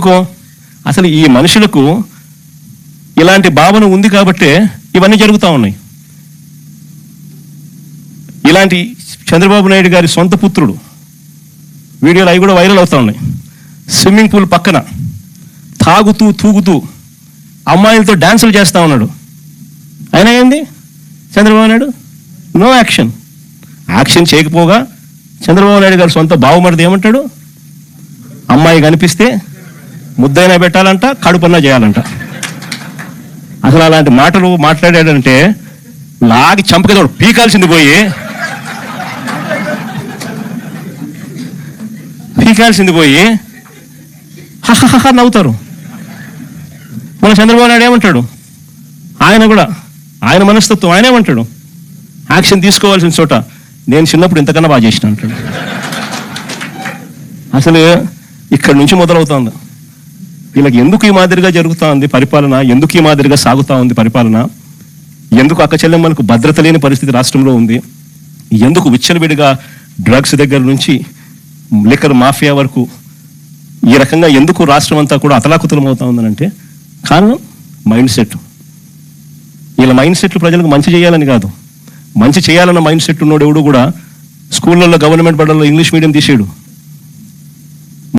చెప్పుకో. అసలు ఈ మనుషులకు ఇలాంటి భావన ఉంది కాబట్టే ఇవన్నీ జరుగుతూ ఉన్నాయి. ఇలాంటి చంద్రబాబు నాయుడు గారి సొంత పుత్రుడు వీడియోలు అవి కూడా వైరల్ అవుతూ ఉన్నాయి. స్విమ్మింగ్ పూల్ పక్కన తాగుతూ తూగుతూ అమ్మాయిలతో డ్యాన్సులు చేస్తూ ఉన్నాడు. అయినా ఏంది Chandrababu Naidu no action. Action చేయకపోగా చంద్రబాబు నాయుడు గారు సొంత బావమరిది ఏమంటాడు, అమ్మాయి కనిపిస్తే ముద్దైనా పెట్టాలంట, కడుపన్నా చేయాలంట. అసలు అలాంటి మాటలు మాట్లాడాడంటే లాగి చంపకేదో పీకాల్సింది పోయి హహహ నవ్వుతారు. మన చంద్రబాబు నాయుడు ఏమంటాడు, ఆయన కూడా ఆయన మనస్తత్వం ఆయన ఏమంటాడు, యాక్షన్ తీసుకోవాల్సిన చోట నేను చిన్నప్పుడు ఇంతకన్నా బాగా చేసిన అంటాడు. అసలు ఇక్కడి నుంచి మొదలవుతుంది. వీళ్ళకి ఎందుకు ఈ మాదిరిగా జరుగుతూ ఉంది పరిపాలన, ఎందుకు ఈ మాదిరిగా సాగుతూ ఉంది పరిపాలన, ఎందుకు అక్క చెల్లెమ్మలకు భద్రత లేని పరిస్థితి రాష్ట్రంలో ఉంది, ఎందుకు విచ్చలవిడిగా డ్రగ్స్ దగ్గర నుంచి లిక్కర్ మాఫియా వరకు ఈ రకంగా ఎందుకు రాష్ట్రం అంతా కూడా అతలాకుతలం అవుతా ఉందనంటే కారణం మైండ్ సెట్. వీళ్ళ మైండ్ సెట్లు ప్రజలకు మంచి చేయాలని కాదు, మంచి చేయాలన్న మైండ్ సెట్ ఉన్నోడు ఎవడు కూడా స్కూళ్ళల్లో గవర్నమెంట్ బడుల్లో ఇంగ్లీష్ మీడియం తీసేడు.